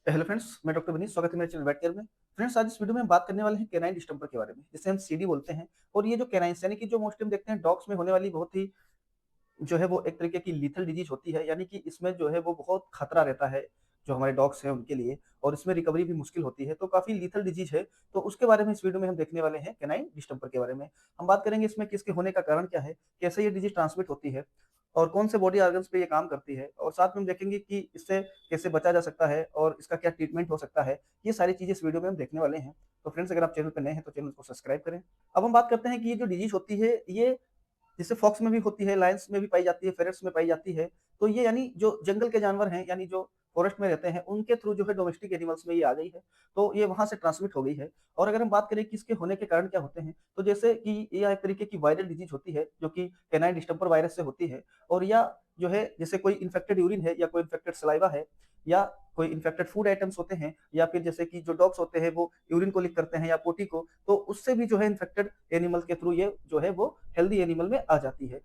Hello friends, मैं doctor Manish. स्वागत है मेरे चैनल वेट केयर में। फ्रेंड्स, आज इस वीडियो में हम बात करने वाले हैं कैनाइन डिस्टेंपर के बारे में, जिसे हम सीडी बोलते हैं। और ये जो कैनाइन्स यानी कि जो मोस्टली हम देखते हैं डॉग्स में होने वाली बहुत ही जो है वो एक तरीके की लीथल डिजीज होती है, यानी कि इसमें जो है वो बहुत खतरा रहता है जो हमारे डॉग्स हैं उनके लिए, और इसमें रिकवरी भी मुश्किल होती है, तो काफी लीथल डिजीज है। तो उसके बारे में इस वीडियो में हम देखने वाले हैं कैनाइन डिस्टेंपर के बारे में। हम बात करेंगे इसमें किसके होने का कारण क्या है, कैसे ये डिजीज ट्रांसमिट होती है, और कौन से बॉडी ऑर्गन्स पे ये काम करती है, और साथ में हम देखेंगे कि इससे कैसे बचा जा सकता है और इसका क्या ट्रीटमेंट हो सकता है। ये सारी चीजें इस वीडियो में हम देखने वाले हैं। तो फ्रेंड्स, अगर आप चैनल पर नए हैं तो चैनल को सब्सक्राइब करें। अब हम बात करते हैं कि ये जो डिजीज होती है, ये जैसे फॉक्स में भी होती है, लायंस में भी पाई जाती है, फेरट्स में पाई जाती है। तो ये यानी जो जंगल के जानवर हैं, यानी जो फॉरेस्ट में रहते हैं, उनके थ्रू जो है डोमेस्टिक एनिमल्स में ये आ गई है। तो ये वहां से ट्रांसमिट हो गई है। और अगर हम बात करें कि इसके होने के कारण क्या होते हैं, तो जैसे कि ये एक तरीके की वायरल डिजीज होती है जो कि कैनाइन डिस्टेंपर वायरस से होती है। और या जो है जैसे कोई इन्फेक्टेड यूरिन है, या कोई इन्फेक्टेड सलाइवा है, या कोई इन्फेक्टेड फूड आइटम्स होते हैं, या फिर जैसे कि जो डॉग्स होते हैं वो यूरिन को लिक करते हैं या पोटी को, तो उससे भी जो है इन्फेक्टेड एनिमल के थ्रू ये जो है वो हेल्दी एनिमल में आ जाती है।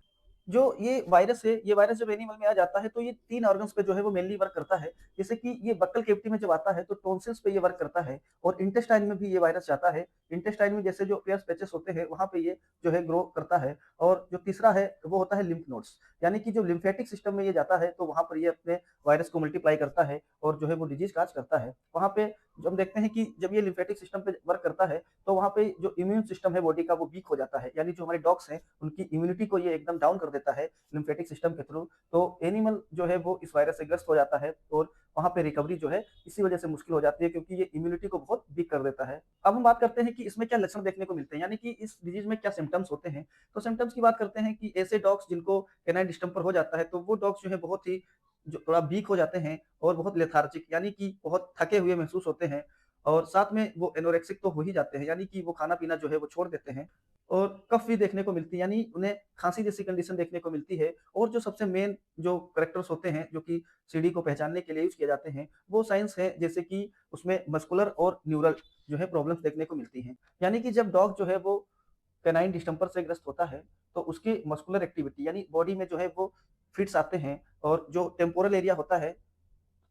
जो ये वायरस है, ये वायरस जब एनिमल में आ जाता है तो ये 3 ऑर्गन्स पे जो है वो मेनली वर्क करता है। जैसे कि ये बक्कल कैविटी में जब आता है तो टॉन्सिल्स पे ये वर्क करता है, और इंटेस्टाइन में भी ये वायरस जाता है। इंटेस्टाइन में जैसे जो पेयर्स पैचेस होते हैं वहाँ पे ये जो है ग्रो करता है। और जो तीसरा है वो होता है लिम्फ नोड्स, यानी कि जो लिम्फेटिक सिस्टम में ये जाता है तो वहाँ पर ये अपने वायरस को मल्टीप्लाई करता है और जो है वो डिजीज काज करता है। वहाँ पे जो हम देखते हैं कि जब ये लिम्फेटिक सिस्टम पे वर्क करता है तो वहाँ पे जो इम्यून सिस्टम है बॉडी का वो वीक हो जाता है, यानी जो हमारे डॉग्स हैं उनकी इम्यूनिटी को ये एकदम डाउन कर देता है लिम्फेटिक सिस्टम के थ्रू। तो एनिमल जो है वो इस वायरस से ग्रस्त हो जाता है, और वहाँ पे रिकवरी जो है इसी वजह से मुश्किल हो जाती है, क्योंकि ये इम्यूनिटी को बहुत वीक कर देता है। अब हम बात करते हैं कि इसमें क्या लक्षण देखने को मिलते हैं, यानी कि इस डिजीज में क्या सिम्टम्स होते हैं। तो सिम्टम्स की बात करते हैं कि ऐसे डॉग्स जिनको कैनाइन डिस्टेंपर हो जाता है तो वो डॉग्स जो है बहुत ही जो थोड़ा वीक हो जाते हैं, और बहुत लेथार्जिक यानी कि बहुत थके हुए महसूस होते हैं। और साथ में वो एनोरेक्सिक तो हो ही जाते हैं, यानी कि वो खाना पीना जो है वो छोड़ देते हैं। और कफ भी देखने को मिलती है, यानी उन्हें खांसी जैसी कंडीशन देखने को मिलती है। और जो सबसे मेन जो करेक्टर्स होते हैं जो कि सीडी को पहचानने के लिए यूज किए जाते हैं, वो साइंस है, जैसे कि उसमें मस्कुलर और न्यूरल जो है प्रॉब्लम्स देखने को मिलती हैं। यानी कि जब डॉग जो है वो कैनाइन डिस्टेंपर से ग्रस्त होता है तो उसकी मस्कुलर एक्टिविटी यानी बॉडी में जो है वो फिट्स आते हैं, और जो टेम्पोरल एरिया होता है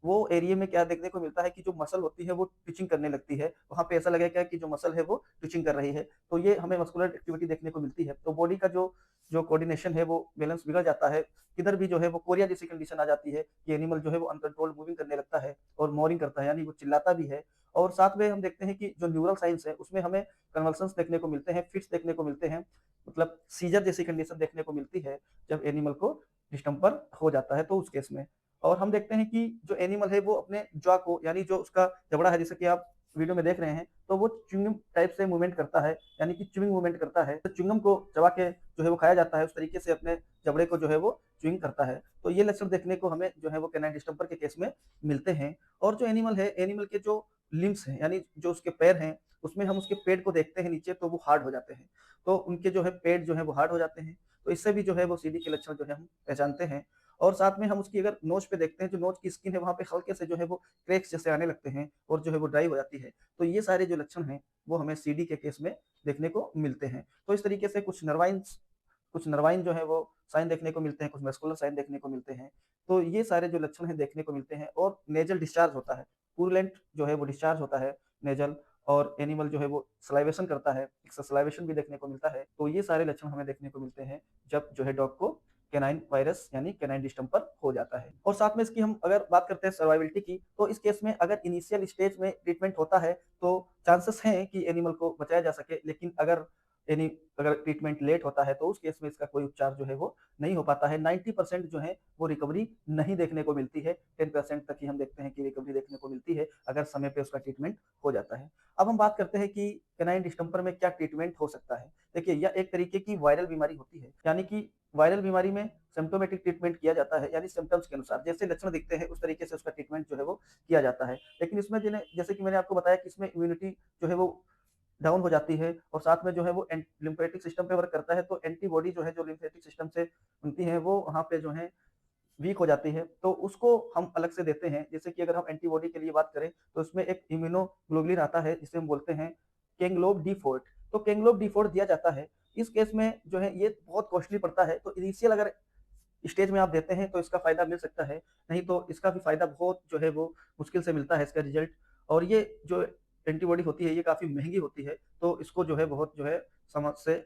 वो एरिया में क्या देखने को मिलता है कि जो मसल होती है वो ट्विचिंग करने लगती है। वहाँ पे ऐसा लगेगा कि जो मसल है वो ट्विचिंग कर रही है। तो ये हमें मस्कुलर एक्टिविटी देखने को मिलती है। तो बॉडी का जो जो कोऑर्डिनेशन है वो बैलेंस बिगड़ जाता है। किधर भी जो है वो कोरिया जैसी कंडीशन आ जाती है कि एनिमल जो है वो अनकंट्रोल्ड मूविंग करने लगता है और मोरिंग करता है, यानी वो चिल्लाता भी है। और साथ में हम देखते हैं कि जो न्यूरल साइंस है उसमें हमें कन्वल्सन्स देखने को मिलते हैं, फिट्स देखने को मिलते हैं, मतलब सीजर जैसी कंडीशन देखने को मिलती है जब एनिमल को डिस्टेंपर हो जाता है तो उस केस में। और हम देखते हैं कि जो एनिमल है वो अपने जॉ को, यानी जो उसका जबड़ा है, जैसे कि आप वीडियो में देख रहे हैं, तो वो च्युइंगम टाइप से मूवमेंट करता है, यानी कि च्युइंग मूवमेंट करता है। तो च्युइंगम को चबा के जो है वो खाया जाता है, उस तरीके से अपने जबड़े को जो है वो च्युइंग करता है। तो ये लक्षण देखने को हमें जो है वो कैनाइन डिस्टेंपर के केस में मिलते हैं। और जो एनिमल है, एनिमल के जो लिम्स हैं, यानी जो उसके पैर हैं, उसमें हम उसके पेट को देखते हैं नीचे तो वो हार्ड हो जाते हैं। तो उनके जो है पेट जो है वो हार्ड हो जाते हैं। तो इससे भी जो है वो सीडी के लक्षण जो है हम पहचानते हैं। और साथ में हम उसकी अगर नोज पे देखते हैं, जो नोज की स्किन है वहाँ पे हल्के से जो है वो क्रैक्स जैसे आने लगते हैं, और जो है वो ड्राई हो जाती है। तो ये सारे जो लक्षण हैं वो हमें सीडी के केस में देखने को मिलते हैं। तो इस तरीके से कुछ नर्वाइन जो है वो साइन देखने को मिलते हैं, कुछ मस्कुलर साइन देखने को मिलते हैं। तो ये सारे जो लक्षण हैं देखने को मिलते हैं। और नेजल डिस्चार्ज होता है, पुरुलेंट जो है वो डिस्चार्ज होता है नेजल। और एनिमल जो है वो सलाइवेशन करता है, सलाइवेशन भी देखने को मिलता है। तो ये सारे लक्षण हमें देखने को मिलते हैं जब जो है डॉग को कैनाइन वायरस यानी कैनाइन डिस्टेंपर हो जाता है। और साथ में इसकी हम अगर बात करते हैं सर्वाइवलिटी की, तो इस केस में अगर इनिशियल स्टेज में ट्रीटमेंट होता है तो चांसेस हैं कि एनिमल को बचाया जा सके। लेकिन यानी अगर ट्रीटमेंट लेट होता है तो उस केस में इसका कोई उपचार जो है वो नहीं हो पाता है। 90% जो है वो रिकवरी नहीं देखने को मिलती है, 10% तक ही हम देखते हैं कि रिकवरी देखने को मिलती है अगर समय पे उसका ट्रीटमेंट हो जाता है। अब हम बात करते हैं कि कैनाइन डिस्टेंपर में क्या ट्रीटमेंट हो सकता है। देखिए, यह एक तरीके की वायरल बीमारी होती है, यानी कि वायरल बीमारी में सिम्प्टोमेटिक ट्रीटमेंट किया जाता है, यानी सिम्टम्स के अनुसार जैसे लक्षण दिखते हैं उस तरीके से उसका ट्रीटमेंट जो है वो किया जाता है। लेकिन इसमें जैसे कि मैंने आपको बताया कि इसमें इम्यूनिटी जो है वो डाउन हो जाती है, और साथ में जो है वो लिम्फेटिक सिस्टम पे वर्क करता है। तो एंटीबॉडी जो है जो लिम्फेटिक सिस्टम से बनती है वो वहाँ पे जो है वीक हो जाती है, तो उसको हम अलग से देते हैं। जैसे कि अगर हम एंटीबॉडी के लिए बात करें तो उसमें एक इम्यूनोग्लोबुलिन आता है जिसे हम बोलते हैं केंगलोब डी फोर्ट। तो केंगलोब डी फोर्ट दिया जाता है। इस केस में जो है ये बहुत कॉस्टली पड़ता है। तो इनिशियल अगर स्टेज में आप देते हैं तो इसका फ़ायदा मिल सकता है, नहीं तो इसका भी फ़ायदा बहुत जो है वो मुश्किल से मिलता है इसका रिज़ल्ट। और ये जो एंटीबॉडी होती है ये काफ़ी महँगी होती है, तो इसको जो है बहुत जो है समझ से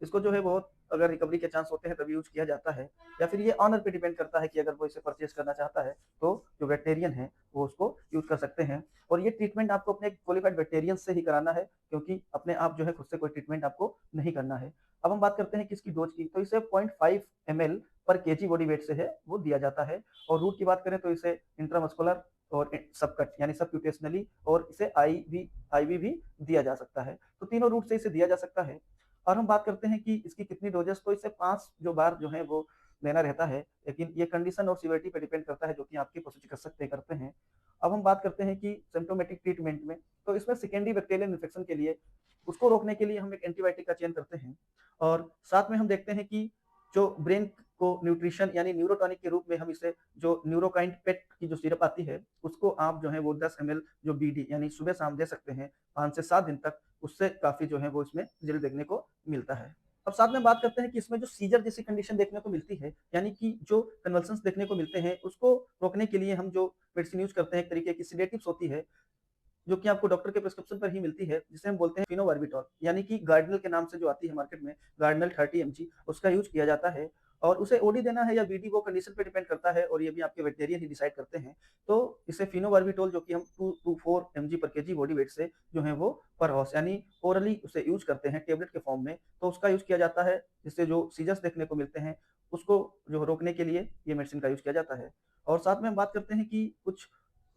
इसको जो है बहुत अगर रिकवरी के चांस होते हैं तब यूज़ किया जाता है, या फिर ये ऑनर पे डिपेंड करता है कि अगर वो इसे परचेज़ करना चाहता है, तो जो वेटनेरियन है वो उसको यूज़ कर सकते हैं। और ये ट्रीटमेंट आपको अपने क्वालिफाइड वेटनेरियन से ही कराना है, क्योंकि अपने आप जो है खुद से कोई ट्रीटमेंट आपको नहीं करना है। अब हम बात करते हैं कि इसकी डोज़ की, तो इसे 0.5 एमएल पर केजी बॉडी वेट से है वो दिया जाता है। और रूट की बात करें तो इसे इंट्रामस्कुलर और सबकट यानी सबक्यूटेशनली, और इसे आईवी भी दिया जा सकता है। तो तीनों रूट से इसे दिया जा सकता है। और हम बात करते हैं कि इसकी कितनी डोजेस, तो इसे 5 जो बार जो है वो लेना रहता है, लेकिन ये कंडीशन और सिवियरिटी पे डिपेंड करता है जो कि आपके पशु चिकित्सक तय करते हैं। अब हम बात करते हैं कि सिम्प्टोमेटिक ट्रीटमेंट में, तो इसमें सेकेंडरी बैक्टीरियल इन्फेक्शन के लिए उसको रोकने के लिए हम एक एंटीबायोटिक का चयन करते हैं। और साथ में हम देखते हैं कि जो ब्रेन को न्यूट्रिशन यानी न्यूरोटॉनिक के रूप में हम इसे जो न्यूरोकाइंट पेट की जो सिरप आती है, उसको आप जो है वो 10 एमएल जो बीडी यानी सुबह-शाम दे सकते हैं 5 से 7 दिन तक, उससे काफ़ी जो है वो इसमें रिज़ल्ट देखने को मिलता है। अब साथ में बात करते हैं कि इसमें जो सीज़र जैसी कंडीशन देखने को मिलती है, यानी कि जो कन्वल्शंस देखने को मिलते हैं, उसको रोकने के लिए हम जो मेडिसिन यूज़ करते हैं, एक तरीके की सेडेटिव्स होती है, जो कि आपको डॉक्टर के प्रिस्क्रिप्शन पर ही मिलती है, जिसे हम बोलते हैं फेनोबार्बिटॉल, यानी कि गार्डनल के नाम से जो आती है मार्केट में, गार्डनल 30 एमजी, उसका यूज़ किया जाता है। और उसे ओडी देना है या बीडी वो कंडीशन पे डिपेंड करता है, और ये भी आपके वेटनेरियन ही डिसाइड करते हैं। तो इसे फेनोबार्बिटॉल जो कि हम 2 टू 4 एमजी पर केजी बॉडी वेट से जो है वो पर हॉर्स यानी ओरली उसे यूज़ करते हैं टेबलेट के फॉर्म में, तो उसका यूज़ किया जाता है, जिससे जो सीज़र्स देखने को मिलते हैं, उसको जो रोकने के लिए ये मेडिसिन का यूज़ किया जाता है। और साथ में हम बात करते हैं कि कुछ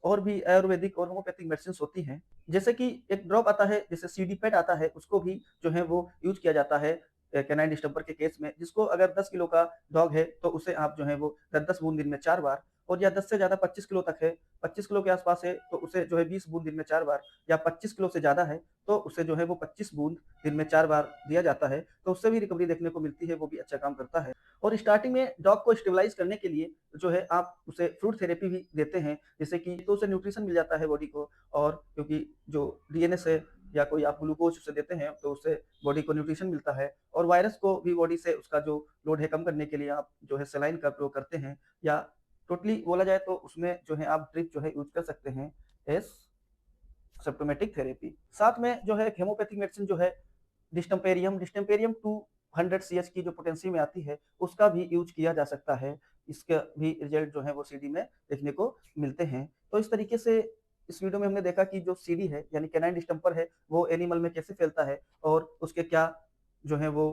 और भी आयुर्वेदिक और होम्योपैथिक मेडिसिन्स होती हैं। जैसे कि एक ड्रॉप आता है, जैसे सीडी पैड आता है, उसको भी जो है वो यूज़ किया जाता है कैनाइन डिस्टेंपर के केस में, जिसको अगर 10 किलो का डॉग है, तो उसे आप जो है वो 10-10 बूंद दिन में 4 बार, और या 10 से ज़्यादा 25 किलो तक है, 25 किलो के आस-पास है, तो उसे जो है 20 बूंद दिन में 4 बार, या 25 किलो से ज़्यादा है, तो उसे जो है वो 25 बूंद दिन में 4 बार दिया जाता है, तो उससे भी रिकवरी देखने को मिलती है, वो भी अच्छा काम करता है। और स्टार्टिंग में डॉग को स्टेबलाइज़ करने के लिए जो है आप उसे फ्रूट थेरेपी भी देते हैं, जिससे कि तो उसे न्यूट्रिशन मिल जाता है बॉडी को, और क्योंकि जो डीएनएस है या कोई आप ग्लूकोज़ उसे देते हैं, तो उससे बॉडी को न्यूट्रिशन मिलता है। और वायरस को भी बॉडी से उसका जो लोड है कम करने के लिए आप जो है सलाइन का प्रयोग करते हैं, या टोटली बोला जाए तो उसमें जो है आप ड्रिप जो है यूज़ कर सकते हैं एज़ सिम्प्टोमेटिक थेरेपी। साथ में जो है एक हेमोपैथिक मेडिसिन जो है डिस्टेम्पेरियम 200 सीएच की जो पोटेंसी में आती है, उसका भी यूज़ किया जा सकता है। इसका भी रिज़ल्ट जो है वो सीडी में देखने को मिलते हैं। तो इस तरीके से इस वीडियो में हमने देखा कि जो सीडी है यानी कैनाइन डिस्टेंपर है, वो एनिमल में कैसे फैलता है, और उसके क्या जो है वो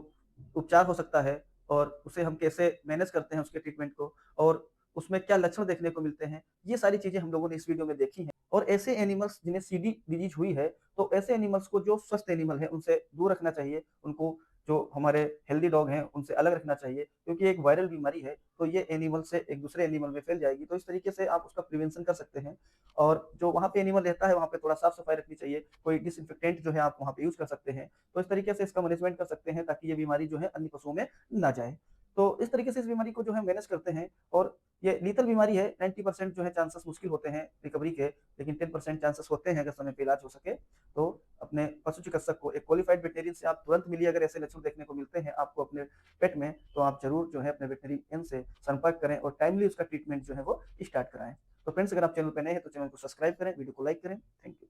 उपचार हो सकता है, और उसे हम कैसे मैनेज करते हैं उसके ट्रीटमेंट को, और उसमें क्या लक्षण देखने को मिलते हैं। ये सारी चीज़ें हम लोगों ने इस वीडियो में देखी हैं। और ऐसे एनिमल्स जिन्हें सीडी डिजीज़ हुई है, तो ऐसे एनिमल्स को जो स्वस्थ एनिमल हैं, उनसे दूर रखना चाहिए। उनको जो हमारे हेल्दी डॉग हैं, उनसे अलग रखना चाहिए, क्योंकि एक वायरल बीमारी है, तो ये एनिमल से एक दूसरे एनिमल में फैल जाएगी। तो इस तरीके से आप उसका प्रिवेंशन कर सकते हैं। और जो वहाँ पे एनिमल रहता है, वहाँ पे थोड़ा साफ-सफाई रखनी चाहिए। कोई डिसइन्फेक्टेंट जो है आप वहाँ पे यूज़ कर सकते हैं। तो इस तरीके से इसका मैनेजमेंट कर सकते हैं, ताकि ये बीमारी जो है अन्य पशुओं में ना जाए। तो इस तरीके से इस बीमारी को जो है मैनेज करते हैं, और ये लीथल बीमारी है, 90% जो है चांसेस मुश्किल होते हैं रिकवरी के, लेकिन 10% चांसेस होते हैं अगर समय पे इलाज हो सके। तो अपने पशु चिकित्सक को, एक क्वालिफाइड वेटनेरियन से आप तुरंत मिलिए, अगर ऐसे लक्षण देखने को मिलते हैं आपको अपने पेट में, तो आप ज़रूर जो है अपने वेटनेरियन से संपर्क करें, और टाइमली उसका ट्रीटमेंट जो है वो स्टार्ट कराएँ। तो फ्रेंड्स, अगर आप चैनल पे नए हैं तो चैनल को सब्सक्राइब करें, वीडियो को लाइक करें। Thank you.